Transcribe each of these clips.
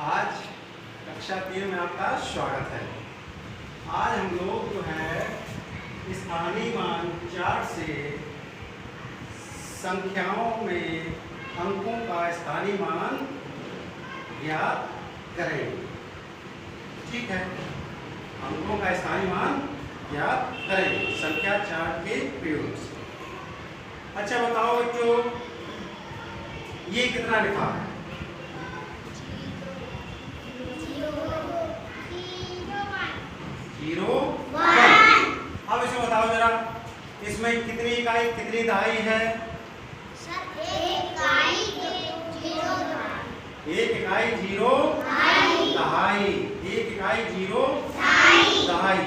आज कक्षा 3 में आपका स्वागत है। आज हम लोग जो है स्थानीय मान चार्ट से संख्याओं में अंकों का स्थानीय मान ज्ञात करेंगे। ठीक है, अंकों का स्थानीय मान ज्ञात करेंगे संख्या चार्ट के प्रयोग से। अच्छा बताओ बच्चों, ये कितना लिखा है? 0 1। अब इसे बताओ जरा, इसमें कितनी इकाई कितनी दहाई है? एक इकाई 0 दहाई। एक इकाई 0 दहाई। एक इकाई 0 दहाई।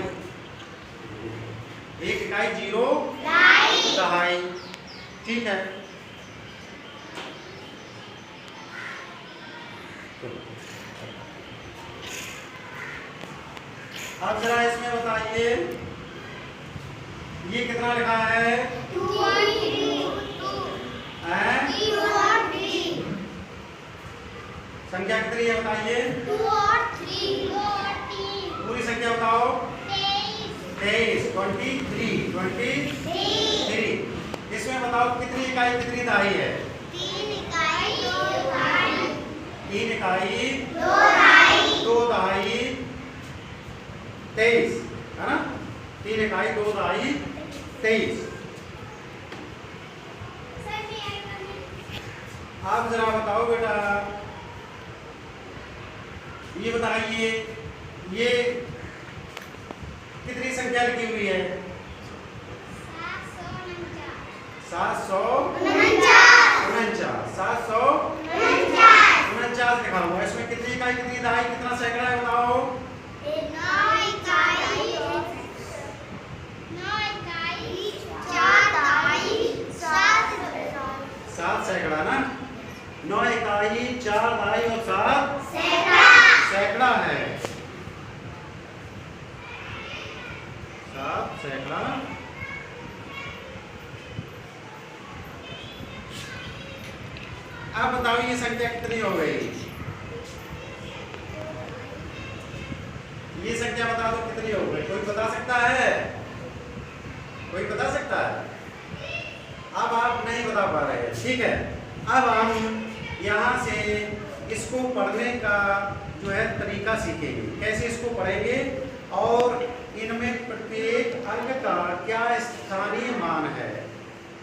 एक इकाई 0 दहाई। ठीक है, अब जरा इसमें बताइए ये कितना लिखा है? 2 और 3। संख्या कितनी है बताइए? 2 और 3। पूरी संख्या बताओ। 23 23। इसमें बताओ कितनी इकाई कितनी दहाई है? 3 इकाई 2 दहाई। 3 इकाई 2 दहाई 23 है ना? 3 इकाई 2 दहाई 23। आप जरा बताओ बेटा, ये बताइए ये कितनी संख्या लिखी हुई है? 749 लिखा हुआ है। इसमें कितनी इकाई कितनी दहाई कितना सैकड़ा है बताओ? 7 सैकड़ा ना? 9 इकाई 4 दहाई और 7 सैकड़ा है। 7 सैकड़ा। अब बताओ ये संख्या कितनी हो गई? ये संख्या बता दो कितनी हो गई? कोई बता सकता है? कोई बता सकता है? अब आप नहीं बता पा रहे हैं। ठीक है, अब हम यहाँ से इसको पढ़ने का जो है तरीका सीखेंगे, कैसे इसको पढ़ेंगे और इनमें प्रत्येक अंक का क्या स्थानीय मान है,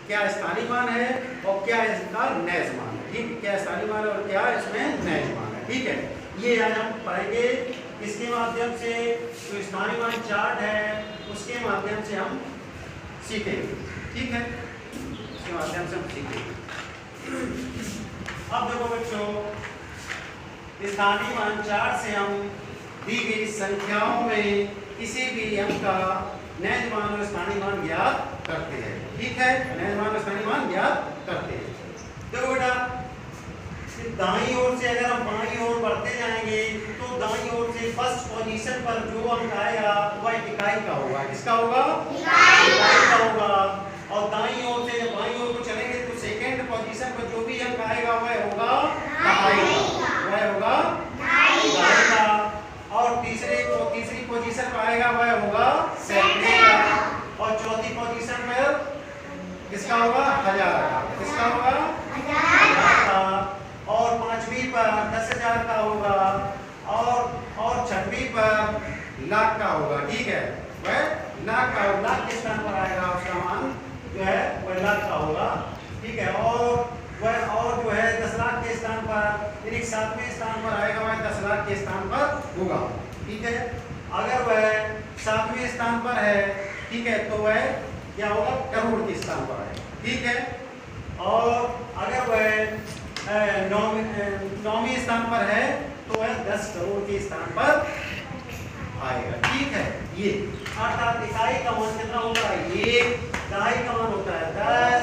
क्या स्थानीय मान है और क्या इसका नैज मान है। ठीक है, क्या स्थानीय मान है और क्या इसमें नैज मान है। ठीक है, ये आज हम पढ़ेंगे। इसके माध्यम से जो स्थानीय मान चार्ट है उसके माध्यम से हम सीखेंगे। ठीक है, उसके माध्यम से हम सीखेंगे। अब देखो बच्चों, स्थानीय मान चार्ट से हम दी गई संख्याओं में किसी भी अंक का नैज मान और स्थानीय मान ज्ञात करते हैं। ठीक है, नैज मान और स्थानीय मान ज्ञात करते हैं। देखो बेटा, दाईं ओर से अगर हम बाईं ओर बढ़ते जाएंगे तो दाईं ओर से फर्स्ट पोजीशन पर जो अंक आएगा वह इकाई का होगा। किसका होगा? इकाई का होगा। और दाईं ओर से जब बाईं ओर को चलेंगे तो सेकंड पोजीशन पर जो भी अंक आएगा वह होगा दहाई का। वह होगा दहाई का। और तीसरी पोजीशन पर आएगा वह होगा सैकड़े का। और चौथी पोजीशन पर किसका होगा? हजार का। किसका होगा? हजार का। और पांचवी पर 10,000 का होगा और छठवीं पर लाख का होगा। ठीक है, वह लाख का, लाख के स्थान पर आएगा उसका मान जो है वह लाख का होगा। ठीक है, और जो है 10 लाख के स्थान पर यानी 7वें स्थान पर आएगा वह 10 लाख के स्थान पर होगा। ठीक है, अगर वह 7वें स्थान पर है, ठीक है, तो वह क्या होगा? करोड़ के स्थान पर है। ठीक है, और अगर वह 9वें स्थान पर है तो वह 10 करोड़ के स्थान पर आएगा। ठीक है, ये अर्थात इकाई का मान कितना होता है? 1, दहाई का मान होता है 10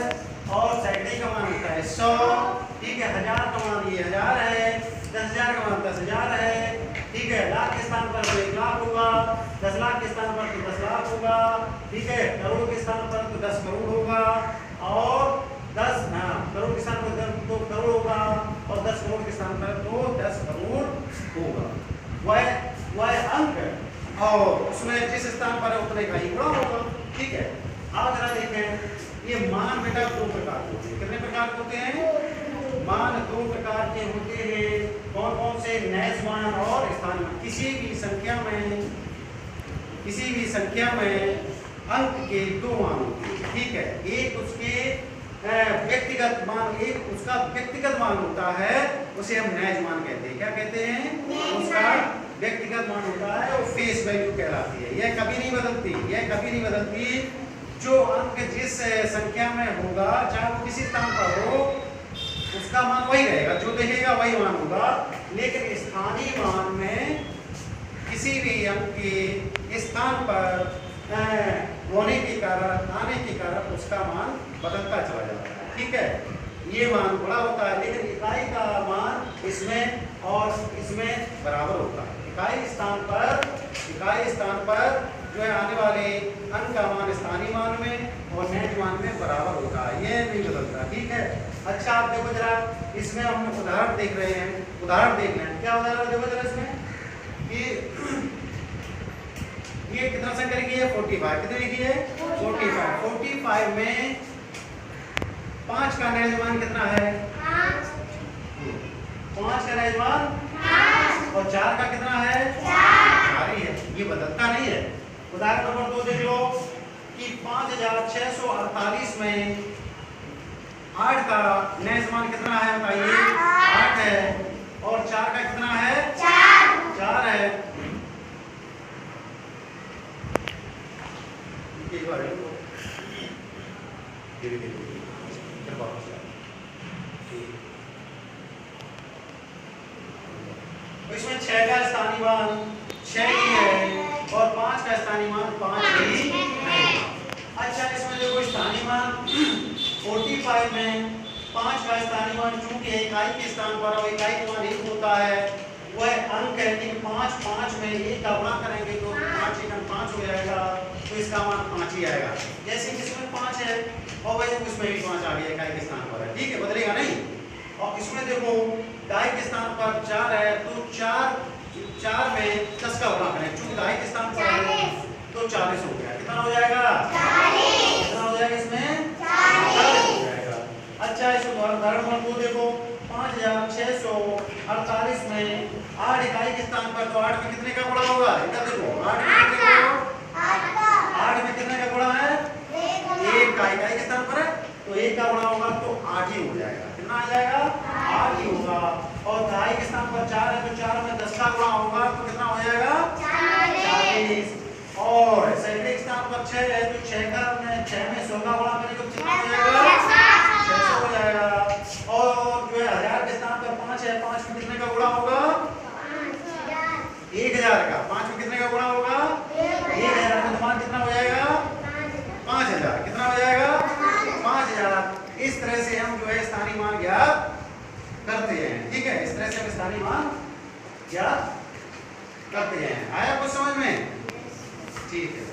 और सैकड़े का मान होता है 100। ठीक है, हजार का मान ये 1000 है, 10,000 का मान 10,000 है। ठीक है, लाख के स्थान पर तो 1 लाख होगा, 10 लाख के स्थान पर तो 10 लाख होगा। ठीक है, करोड़ के स्थान पर तो 10 करोड़ होगा और 10 करोड़ के स्थान पर तो करोड़ होगा और 10 करोड़ के स्थान पर तो 10 करोड़ होगा, वह अंक और उसमें जिस स्थान पर है उतने का ही गुणा होगा। ठीक है, अब जरा देखें, ये मान बेटा दो प्रकार के होते हैं। कितने प्रकार के होते हैं? मान दो प्रकार के होते हैं। कौन कौन से? नैज मान और स्थानीय मान। किसी भी संख्या में अंक के दो मान होते हैं। ठीक है, एक उसके व्यक्तिगत मान, एक उसका व्यक्तिगत मान होता है, उसे हम नैज मान कहते हैं। क्या कहते हैं? उसका व्यक्तिगत मान होता है, वो फेस वैल्यू कहलाती है। यह कभी नहीं बदलती। जो अंक जिस संख्या में होगा, चाहे वो किसी स्थान पर हो, उसका मान वही रहेगा, जो देखेगा वही मान होगा। लेकिन स्थानीय मान में किसी भी अंक के स्थान पर होने के कारण, आने के कारण उसका मान बदलता चला जाता है। ठीक है, ये मान बड़ा होता है, लेकिन इकाई का मान इसमें और इसमें बराबर होता है। इकाई स्थान पर जो है आने वाले अंक का मान स्थानीय मान में और नैज मान में बराबर होता है, ये नहीं बदलता। ठीक है, अच्छा आप देखो जरा, इसमें हम उदाहरण देख रहे हैं, उदाहरण देख रहे हैं। क्या उदाहरण देखो जरा इसमें कि ये कितना संख्या लिखी है? 45। कितने लिखी है? 45। 45 में 5 का नैज मान कितना है? 5 का नैज मान 5 और 4 का कितना है? 4 ही है, ये बदलता नहीं है। उदाहरण नंबर 2 देख लो कि 5648 में 8 का नैज मान कितना है? बताइए। 8 है और 4 का कितना है? 4 है। एक बार इसमें 6 का स्थानीय मान 6 ही है और 5 का स्थानीय मान 5 ही है। अच्छा, इसमें देखो स्थानीय मान 45 में 5 का स्थानीय मान चूंकि इकाई के स्थान पर और इकाई का मान 1 होता है, वह अंक है कि 5 में 1 का गुणा करेंगे तो 5 × 5 हो जाएगा, तो इसका मान 5 ही आएगा। जैसे कि इसमें 5 है और वही इसमें भी 5 आ गया, इकाई के स्थान पर है। ठीक है, बदलेगा नहीं। और इसमें देखो इकाई के स्थान पर 4 है, तो 4 में 10 का गुणा करें, चूंकि इकाई के स्थान पर है तो 40 हो गया। कितना हो जाएगा? 40। कितना हो जाएगा इसमें? 40 हो जाएगा। अच्छा, इसमें उदाहरण नंबर 2 देखो, 5648 में 8 इकाई के स्थान पर, तो 8 में कितने का गुणा होगा? इधर देखो, 8 में कितने का गुणा है? 1 का। इकाई के स्थान पर है तो 1 का गुणा होगा तो 8 ही हो जाएगा। कितना आ जाएगा? 8 ही होगा। और इकाई के स्थान पर 4 है तो 4 में 10 का गुणा होगा तो कितना हो जाएगा? 40। और सैकड़े के स्थान पर 6 है तो 6 में 100 का गुणा करेंगे तो कितना हो जाएगा? 600 हो जाएगा। और जो है 1000 के स्थान पर 5 है, 5 में कितने का गुणा होगा? 1000 का। 5 में कितने का गुणा होगा? 1000 का। मान कितना हो जाएगा? 5000। कितना हो जाएगा? 5000। इस तरह से हम जो है स्थानीय मान ज्ञात करते हैं। ठीक है, इस तरह से हम स्थानीय मान ज्ञात करते हैं। आया कुछ समझ में? ठीक है।